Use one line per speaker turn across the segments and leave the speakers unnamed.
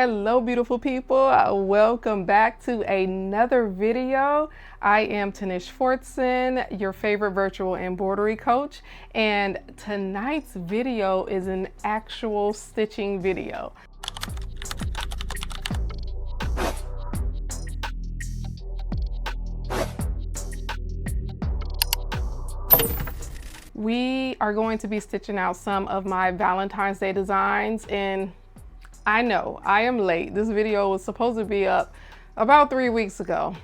Hello beautiful people, welcome back to another video. I am Tanish Fortson, your favorite virtual embroidery coach, and tonight's video is an actual stitching video. We are going to be stitching out some of my Valentine's Day designs, and I know I am late. This video was supposed to be up about 3 weeks ago.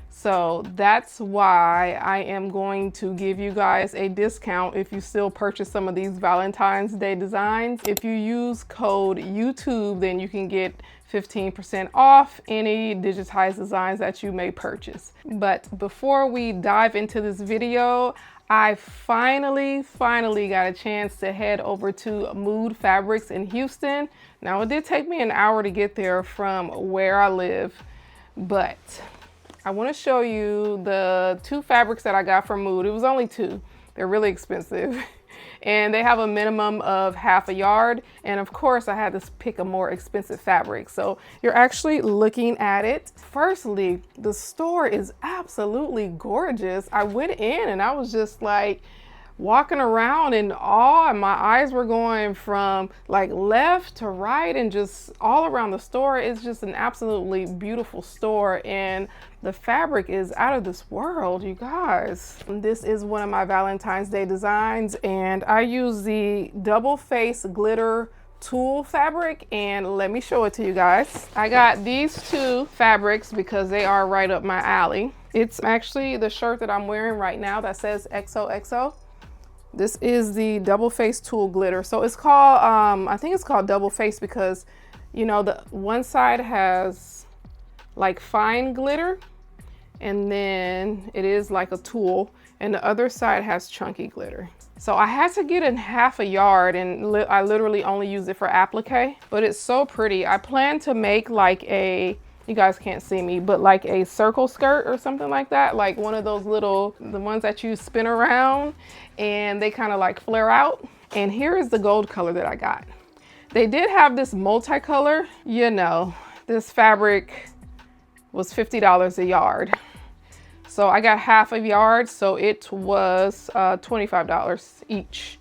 So that's why I am going to give you guys a discount if you still purchase some of these Valentine's Day designs. If you use code YouTube, then you can get 15% off any digitized designs that you may purchase. But before we dive into this video, I finally got a chance to head over to Mood Fabrics in Houston. Now, it did take me an hour to get there from where I live, but I want to show you the two fabrics that I got from Mood. It was only two. They're really expensive. And they have a minimum of half a yard. And of course I had to pick a more expensive fabric. So you're actually looking at it. Firstly, the store is absolutely gorgeous. I went in and I was just like walking around in awe, and my eyes were going from like left to right and just all around the store. It's just an absolutely beautiful store, and the fabric is out of this world, you guys. This is one of my Valentine's Day designs, and I use the double face glitter tulle fabric, and let me show it to you guys. I got these two fabrics because they are right up my alley. It's actually the shirt that I'm wearing right now that says XOXO. This is the double face tulle glitter. So it's called, I think it's called double face because, you know, the one side has like fine glitter, and then it is like a tulle, and the other side has chunky glitter. So I had to get in half a yard, and I literally only use it for applique, but it's so pretty. I plan to make like a, you guys can't see me, but like a circle skirt or something like that, like one of those little, the ones that you spin around and they kind of like flare out. And here is the gold color that I got. They did have this multicolor, you know, this fabric was $50 a yard. So I got half a yard, so it was $25 each.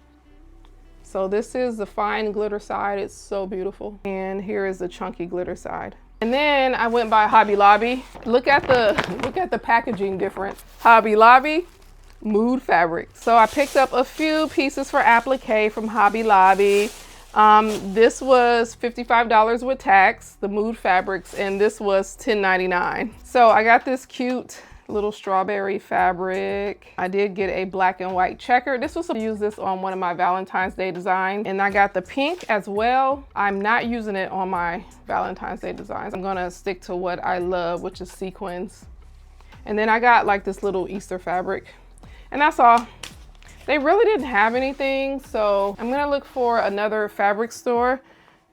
So this is the fine glitter side. It's so beautiful. And here is the chunky glitter side. And then I went by Hobby Lobby. Look at the packaging difference. Hobby Lobby, Mood fabric. So I picked up a few pieces for applique from Hobby Lobby. This was $55 with tax, the Mood fabrics, and this was $10.99. So I got this cute little strawberry fabric. I did get a black and white checker. This was to use this on one of my Valentine's Day designs. And I got the pink as well. I'm not using it on my Valentine's Day designs. I'm gonna stick to what I love, which is sequins. And then I got like this little Easter fabric. And that's all. They really didn't have anything, so I'm gonna look for another fabric store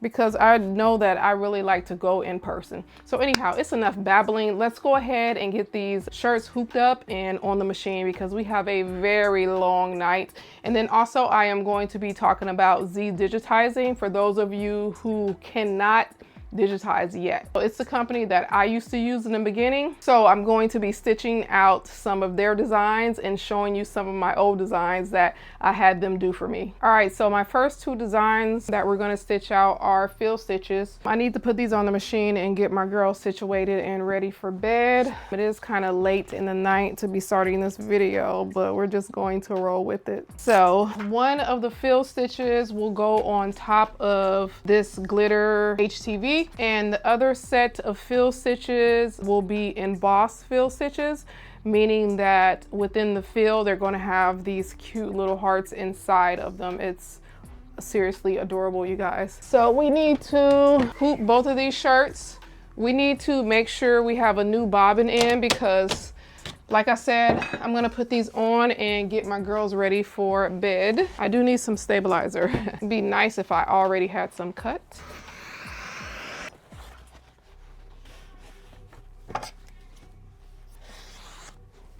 because I know that I really like to go in person. So anyhow, it's enough babbling. Let's go ahead and get these shirts hooped up and on the machine because we have a very long night. And then also I am going to be talking about Zdigitizing for those of you who cannot digitize yet. It's a company that I used to use in the beginning. So I'm going to be stitching out some of their designs and showing you some of my old designs that I had them do for me. All right, so my first two designs that we're gonna stitch out are fill stitches. I need to put these on the machine and get my girl situated and ready for bed. It is kind of late in the night to be starting this video, but we're just going to roll with it. So one of the fill stitches will go on top of this glitter HTV, and the other set of fill stitches will be embossed fill stitches, meaning that within the fill they're going to have these cute little hearts inside of them. It's seriously adorable, you guys. So we need to hoop both of these shirts. We need to make sure we have a new bobbin in because, like I said, I'm gonna put these on and get my girls ready for bed. I do need some stabilizer. It'd be nice if I already had some cut.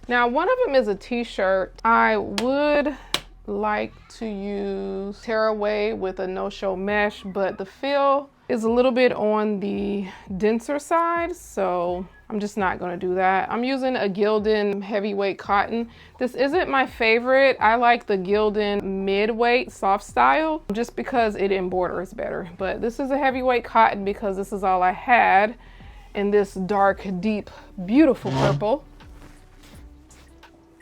Now, one of them is a t-shirt. I would like to use tearaway with a no-show mesh, but the fill is a little bit on the denser side, so I'm just not gonna do that. I'm using a Gildan heavyweight cotton. This isn't my favorite. I like the Gildan midweight soft style just because it embroiders better. But this is a heavyweight cotton because this is all I had in this dark, deep, beautiful purple.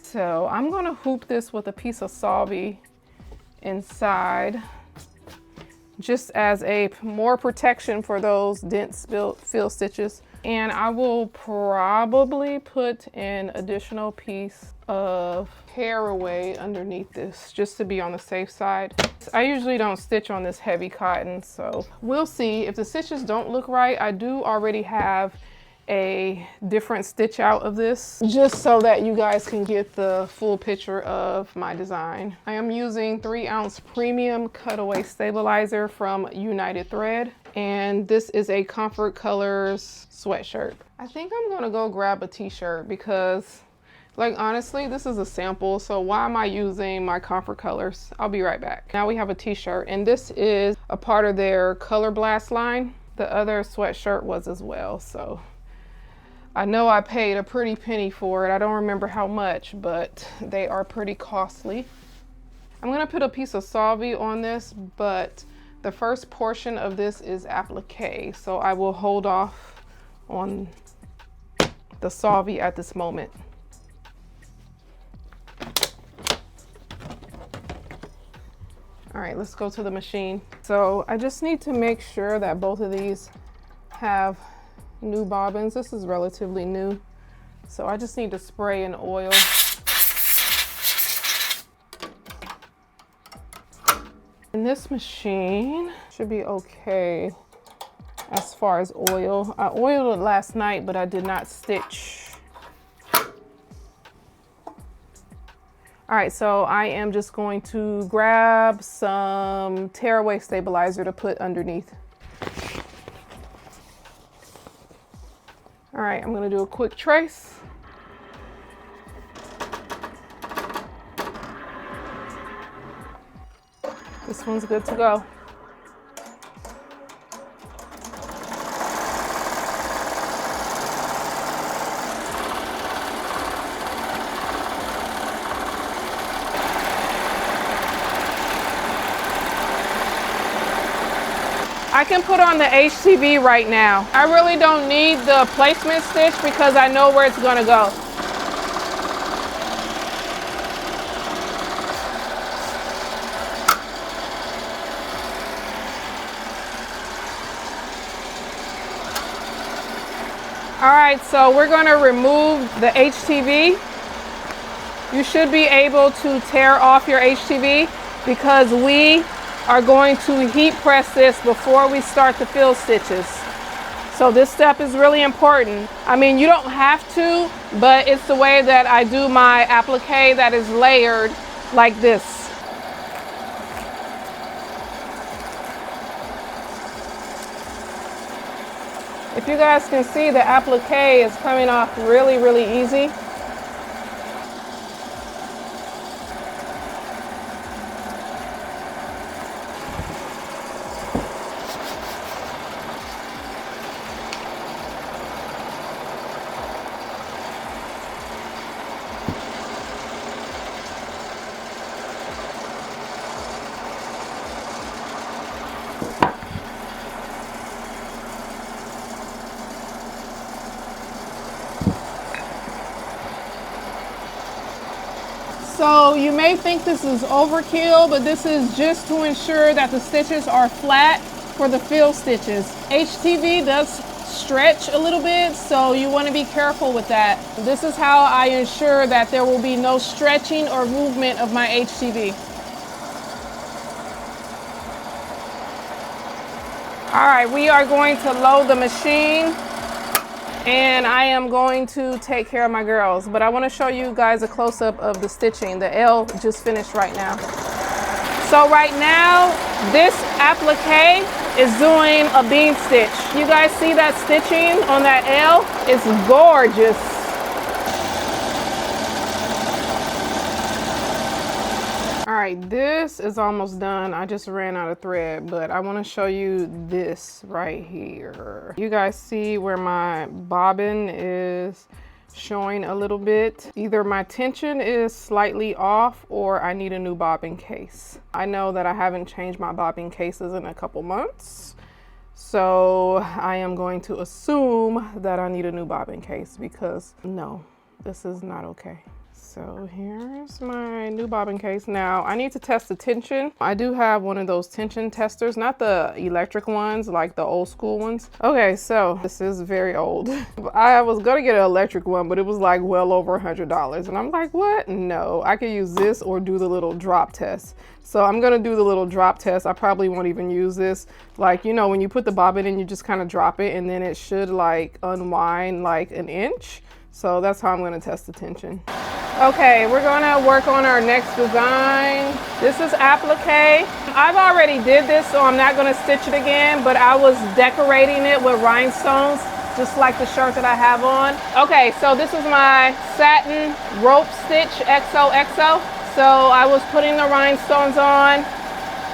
So I'm gonna hoop this with a piece of Solvay inside, just as a more protection for those dense fill stitches. And I will probably put an additional piece of tearaway underneath this just to be on the safe side. I usually don't stitch on this heavy cotton, so we'll see. If the stitches don't look right, I do already have a different stitch out of this just so that you guys can get the full picture of my design. I am using 3-ounce premium cutaway stabilizer from United Thread, and this is a Comfort Colors sweatshirt. I think I'm gonna go grab a t-shirt because, like, honestly, this is a sample, so why am I using my Comfort Colors? I'll be right back. Now we have a t-shirt, and this is a part of their Color Blast line. The other sweatshirt was as well, so I know I paid a pretty penny for it. I don't remember how much, but they are pretty costly. I'm gonna put a piece of Solvay on this, but the first portion of this is applique, so I will hold off on the Solvay at this moment. All right, let's go to the machine. So I just need to make sure that both of these have new bobbins. This is relatively new, so I just need to spray in oil. And this machine should be okay as far as oil. I oiled it last night, but I did not stitch. All right, so I am just going to grab some tearaway stabilizer to put underneath. All right, I'm gonna do a quick trace. This one's good to go. I can put on the HTV right now. I really don't need the placement stitch because I know where it's gonna go. All right, so we're gonna remove the HTV. You should be able to tear off your HTV because we are going to heat press this before we start the fill stitches. So this step is really important. I mean, you don't have to, but it's the way that I do my applique that is layered like this. If you guys can see, the applique is coming off really, really easy. So you may think this is overkill, but this is just to ensure that the stitches are flat for the fill stitches. HTV does stretch a little bit, so you want to be careful with that. This is how I ensure that there will be no stretching or movement of my HTV. All right, we are going to load the machine. And I am going to take care of my girls, but I want to show you guys a close-up of the stitching. The L just finished right now. So right now, this applique is doing a bean stitch. You guys see that stitching on that L? It's gorgeous. All right, this is almost done. I just ran out of thread, but I want to show you this right here. You guys see where my bobbin is showing a little bit? Either my tension is slightly off or I need a new bobbin case. I know that I haven't changed my bobbin cases in a couple months, so I am going to assume that I need a new bobbin case because no, this is not okay. So here's my new bobbin case. Now I need to test the tension. I do have one of those tension testers, not the electric ones, like the old school ones. Okay, so this is very old. I was gonna get an electric one, but it was like well over $100. And I'm like, what? No, I could use this or do the little drop test. So I'm gonna do the little drop test. I probably won't even use this. Like, you know, when you put the bobbin in, you just kind of drop it and then it should like unwind like an inch. So that's how I'm gonna test the tension. Okay, we're gonna work on our next design. This is applique. I've already did this, so I'm not gonna stitch it again, but I was decorating it with rhinestones, just like the shirt that I have on. Okay, so this is my satin rope stitch XOXO. So I was putting the rhinestones on.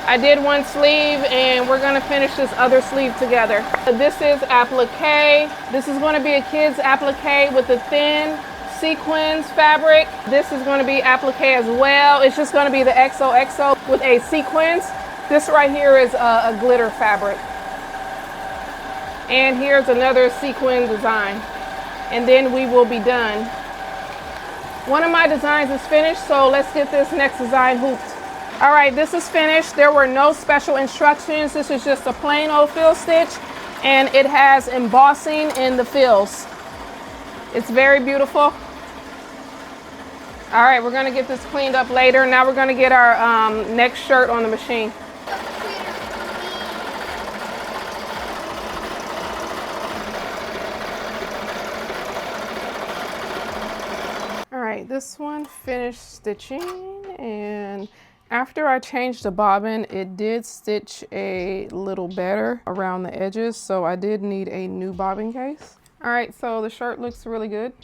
I did one sleeve and we're gonna finish this other sleeve together. This is applique. This is gonna be a kid's applique with the thin sequins fabric. This is going to be applique as well. It's just going to be the XOXO with a sequins. This right here is a glitter fabric. And here's another sequin design. And then we will be done. One of my designs is finished, so let's get this next design hooped. All right, this is finished. There were no special instructions. This is just a plain old fill stitch, and it has embossing in the fills. It's very beautiful. All right, we're gonna get this cleaned up later. Now we're gonna get our next shirt on the machine. All right, this one finished stitching, and after I changed the bobbin, it did stitch a little better around the edges, so I did need a new bobbin case. All right, so the shirt looks really good.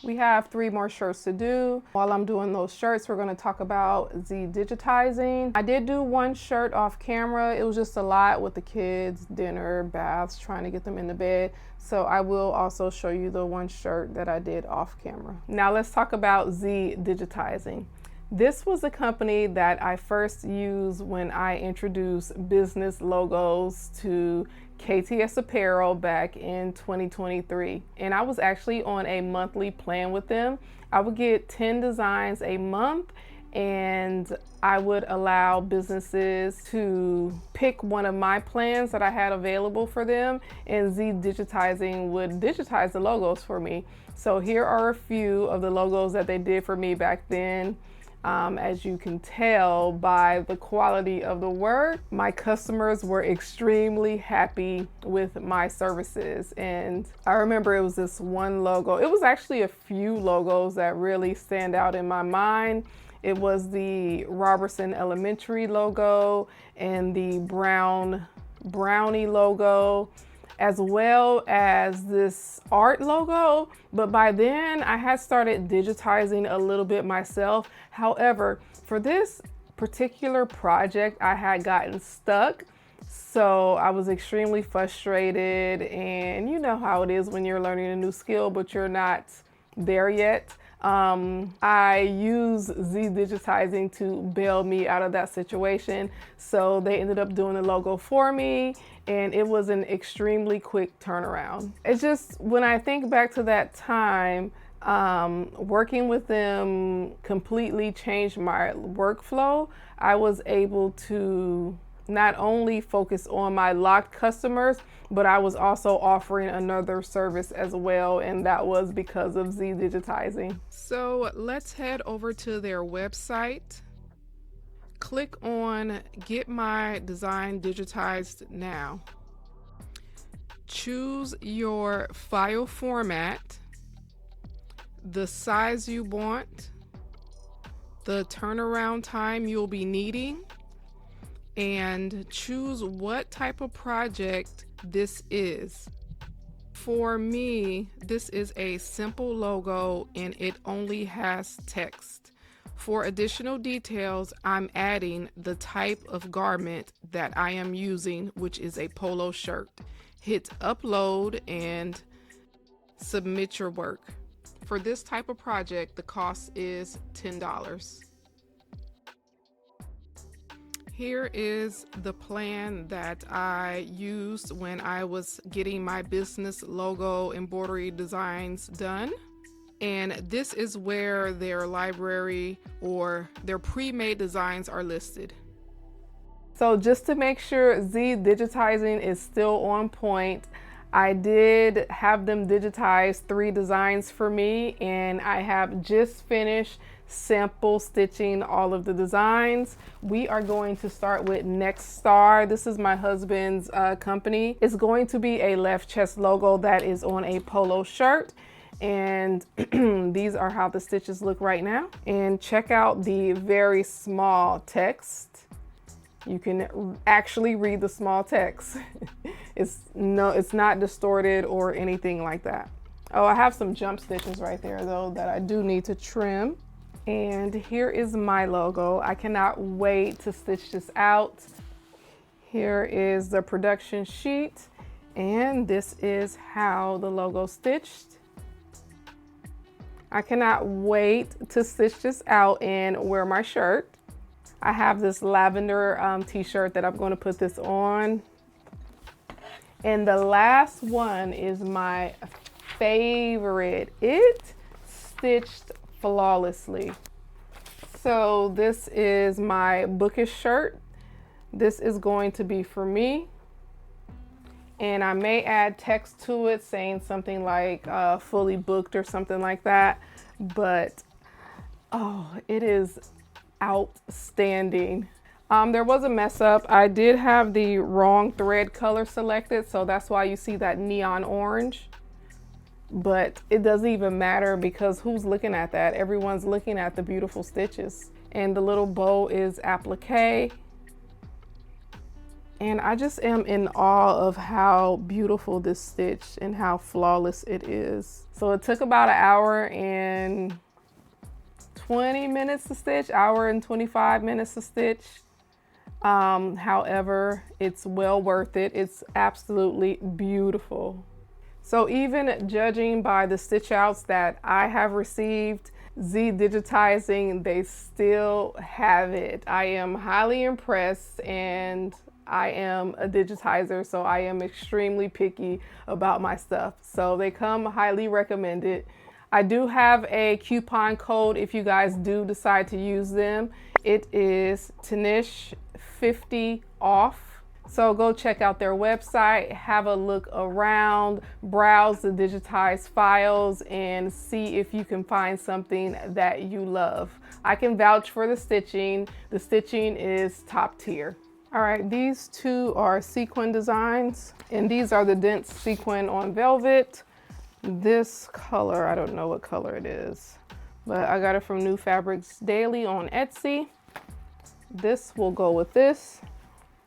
We have 3 more shirts to do. While I'm doing those shirts, we're gonna talk about Zdigitizing. I did do one shirt off camera. It was just a lot with the kids, dinner, baths, trying to get them into bed. So I will also show you the one shirt that I did off camera. Now let's talk about Zdigitizing. This was a company that I first used when I introduced business logos to KTS Apparel back in 2023. And I was actually on a monthly plan with them. I would get 10 designs a month, and I would allow businesses to pick one of my plans that I had available for them, and Zdigitizing would digitize the logos for me. So here are a few of the logos that they did for me back then. As you can tell by the quality of the work, my customers were extremely happy with my services. And I remember it was this one logo. It was actually a few logos that really stand out in my mind. It was the Robertson Elementary logo and the Brownie logo, as well as this art logo. But by then I had started digitizing a little bit myself. However, for this particular project, I had gotten stuck. So I was extremely frustrated, and you know how it is when you're learning a new skill, but you're not there yet. I use Zdigitizing to bail me out of that situation. So they ended up doing the logo for me, and it was an extremely quick turnaround. It's just, when I think back to that time, working with them completely changed my workflow. I was able to not only focus on my locked customers, but I was also offering another service as well, and that was because of Zdigitizing. So let's head over to their website. Click on Get My Design Digitized Now. Choose your file format, the size you want, the turnaround time you'll be needing, and choose what type of project this is. For me, this is a simple logo and it only has text. For additional details, I'm adding the type of garment that I am using, which is a polo shirt. Hit upload and submit your work. For this type of project, the cost is $10. Here is the plan that I used when I was getting my business logo embroidery designs done. And this is where their library or their pre-made designs are listed. So just to make sure Zdigitizing is still on point, I did have them digitize 3 designs for me, and I have just finished sample stitching all of the designs. We are going to start with Next Star. This is my husband's company. It's going to be a left chest logo that is on a polo shirt. And these are how the stitches look right now. And check out the very small text. You can actually read the small text. It's not distorted or anything like that. Oh, I have some jump stitches right there though that I do need to trim. And here is my logo. I cannot wait to stitch this out. Here is the production sheet, and this is how the logo stitched. I cannot wait to stitch this out and wear my shirt. I have this lavender t-shirt that I'm going to put this on. And the last one is my favorite. It stitched flawlessly. So this is my bookish shirt. This is going to be for me. And I may add text to it saying something like fully booked or something like that. But oh, it is outstanding. There was a mess up. I did have the wrong thread color selected, so that's why you see that neon orange. But it doesn't even matter because who's looking at that? Everyone's looking at the beautiful stitches. And the little bow is applique. And I just am in awe of how beautiful this stitch and how flawless it is. So it took about an hour and 20 minutes to stitch, hour and 25 minutes to stitch. However, it's well worth it. It's absolutely beautiful. So even judging by the stitch outs that I have received, Zdigitizing, they still have it. I am highly impressed, and I am a digitizer, so I am extremely picky about my stuff. So they come highly recommended. I do have a coupon code if you guys do decide to use them. It is Tanish50 off. So go check out their website, have a look around, browse the digitized files, and see if you can find something that you love. I can vouch for the stitching. The stitching is top tier. All right, these two are sequin designs, and these are the dense sequin on velvet. This color, I don't know what color it is, but I got it from New Fabrics Daily on Etsy. This will go with this.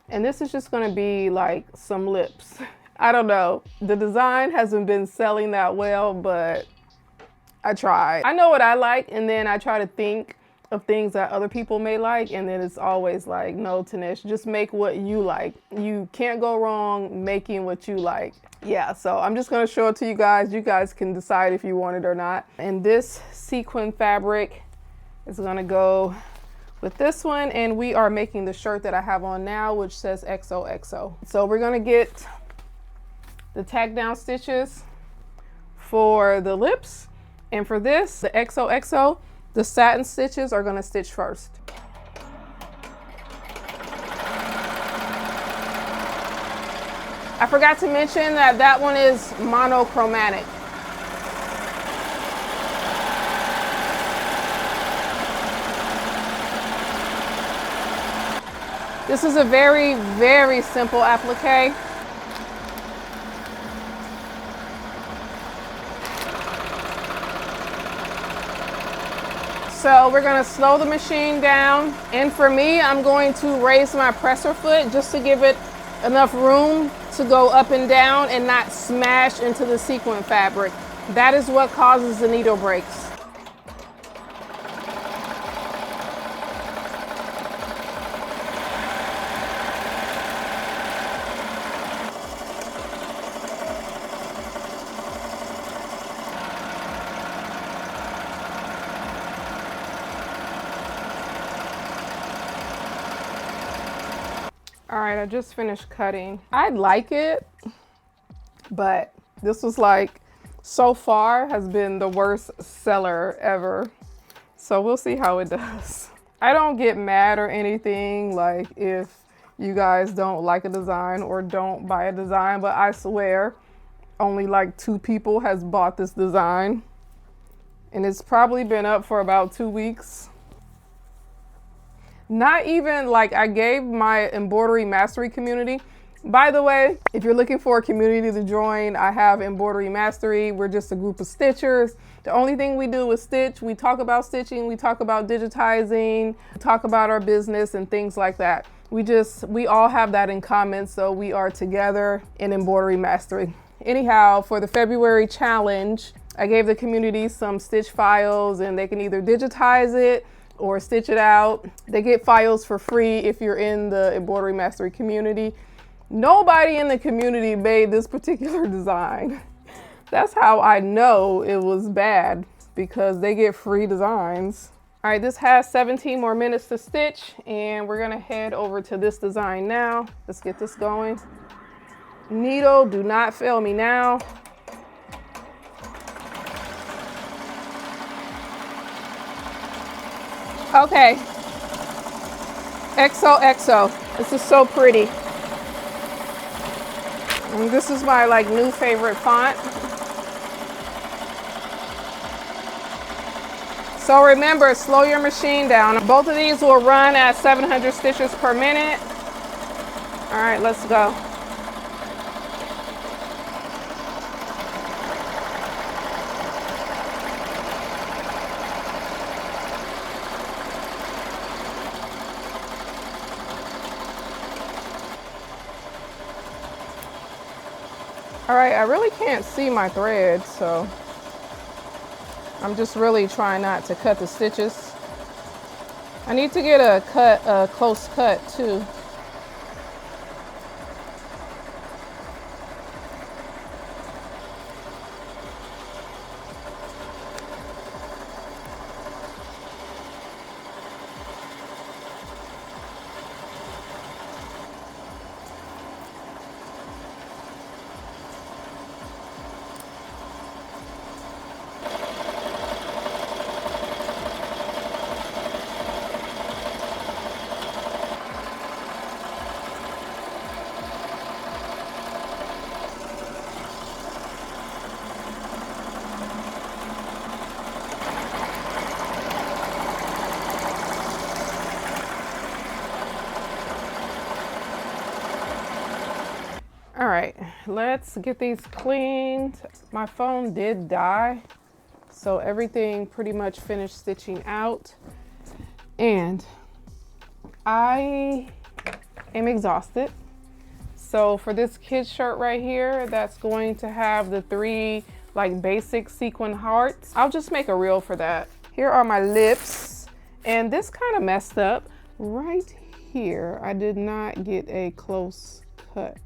And this is just gonna be like some lips. I don't know. The design hasn't been selling that well, but I tried. I know what I like, and then I try to think of things that other people may like, and then it's always like, no, Tanish, just make what you like. You can't go wrong making what you like. Yeah, so I'm just gonna show it to you guys. You guys can decide if you want it or not. And this sequin fabric is gonna go with this one, and we are making the shirt that I have on now, which says XOXO. So we're gonna get the tack down stitches for the lips, and for this, the XOXO, the satin stitches are gonna stitch first. I forgot to mention that that one is monochromatic. This is a very, very simple applique. So we're gonna slow the machine down. And for me, I'm going to raise my presser foot just to give it enough room to go up and down and not smash into the sequin fabric. That is what causes the needle breaks. right, I just finished cutting. I like it, but this was like, so far has been the worst seller ever. So we'll see how it does. I don't get mad or anything, like if you guys don't like a design or don't buy a design, but I swear only like 2 people has bought this design, and it's probably been up for about 2 weeks. Not even, like, I gave my embroidery mastery community. By the way, if you're looking for a community to join, I have Embroidery Mastery. We're just a group of stitchers. The only thing we do is stitch. We talk about stitching, we talk about digitizing, we talk about our business and things like that. We all have that in common, so we are together in Embroidery Mastery. Anyhow, for the February challenge, I gave the community some stitch files, and they can either digitize it or stitch it out. They get files for free if you're in the Embroidery Mastery community. Nobody in the community made this particular design. That's how I know it was bad, because they get free designs. All right, this has 17 more minutes to stitch, and we're gonna head over to this design now. Let's get this going. Needle, do not fail me now. Okay. XOXO. This is so pretty. And this is my like new favorite font. So remember, slow your machine down. Both of these will run at 700 stitches per minute. All right, let's go. All right, I really can't see my thread, so I'm just really trying not to cut the stitches. I need to get a close cut too. All right, let's get these cleaned. My phone did die, so everything pretty much finished stitching out. And I am exhausted. So for this kid's shirt right here, that's going to have the 3 like basic sequin hearts. I'll just make a reel for that. Here are my lips, and this kind of messed up. Right here, I did not get a close cut.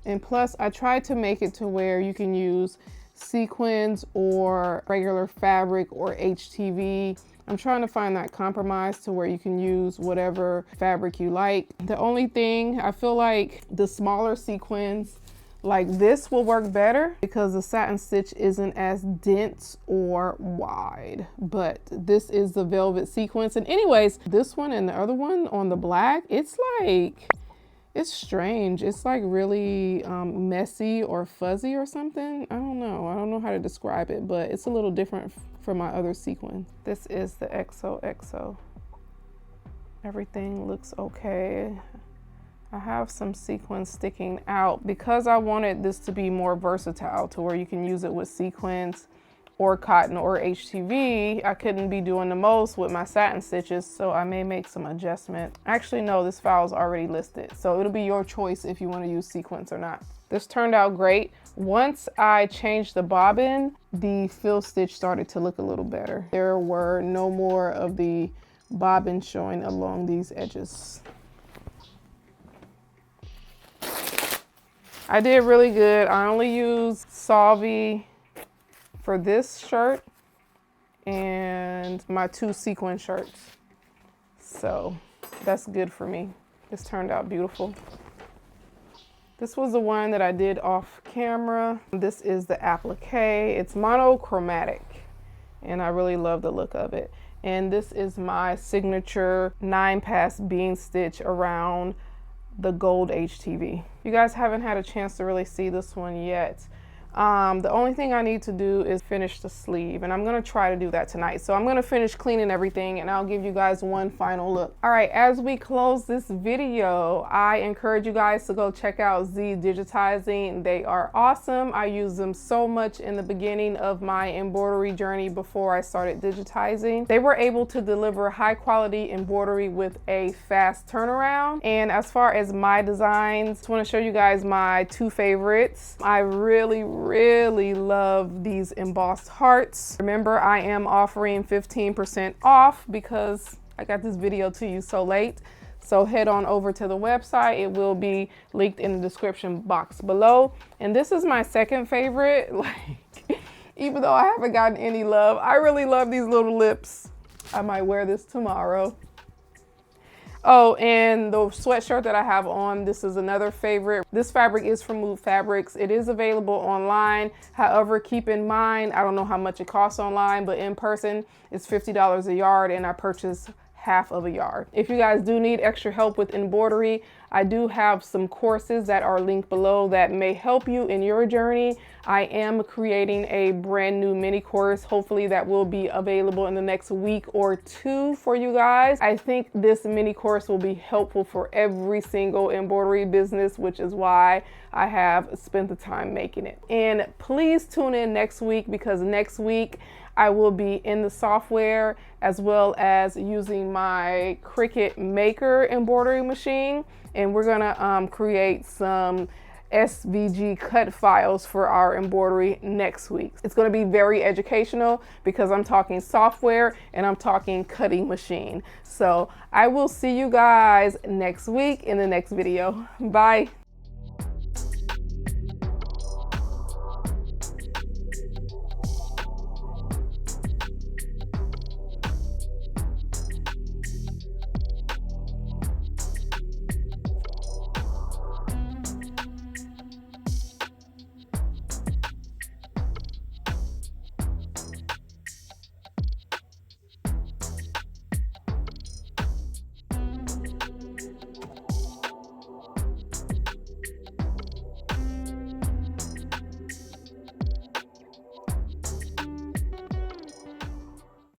And plus, I tried to make it to where you can use sequins or regular fabric or HTV. I'm trying to find that compromise to where you can use whatever fabric you like. The only thing, I feel like the smaller sequins like this will work better because the satin stitch isn't as dense or wide, but this is the velvet sequence. And anyways, this one and the other one on the black, it's like, it's strange. It's like really messy or fuzzy or something. I don't know how to describe it, but it's a little different from my other sequin. This is the XOXO. Everything looks okay. I have some sequins sticking out because I wanted this to be more versatile to where you can use it with sequins or cotton or HTV. I couldn't be doing the most with my satin stitches, so I may make some adjustment. Actually, no, this file is already listed, so it'll be your choice if you want to use sequins or not. This turned out great. Once I changed the bobbin, the fill stitch started to look a little better. There were no more of the bobbin showing along these edges. I did really good. I only used Solvay for this shirt and my 2 sequin shirts. So that's good for me. This turned out beautiful. This was the one that I did off camera. This is the applique. It's monochromatic, and I really love the look of it. And this is my signature 9-pass bean stitch around the gold HTV. You guys haven't had a chance to really see this one yet. The only thing I need to do is finish the sleeve, and I'm gonna try to do that tonight. So I'm gonna finish cleaning everything and I'll give you guys one final look. All right, as we close this video, I encourage you guys to go check out Zdigitizing. They are awesome. I use them so much in the beginning of my embroidery journey before I started digitizing. They were able to deliver high quality embroidery with a fast turnaround. And as far as my designs, I just wanna show you guys my 2 favorites. I really love these embossed hearts. Remember, I am offering 15% off because I got this video to you so late. So head on over to the website. It will be linked in the description box below. And this is my second favorite. Like, even though I haven't gotten any love, I really love these little lips. I might wear this tomorrow. Oh, and the sweatshirt that I have on, this is another favorite. This fabric is from Move Fabrics. It is available online. However, keep in mind, I don't know how much it costs online, but in person, it's $50 a yard, and I purchased half of a yard. If you guys do need extra help with embroidery, I do have some courses that are linked below that may help you in your journey. I am creating a brand new mini course. Hopefully that will be available in the next week or 2 for you guys. I think this mini course will be helpful for every single embroidery business, which is why I have spent the time making it. And please tune in next week, because next week I will be in the software as well as using my Cricut Maker embroidery machine. And we're gonna create some SVG cut files for our embroidery next week. It's gonna be very educational because I'm talking software and I'm talking cutting machine. So I will see you guys next week in the next video. Bye.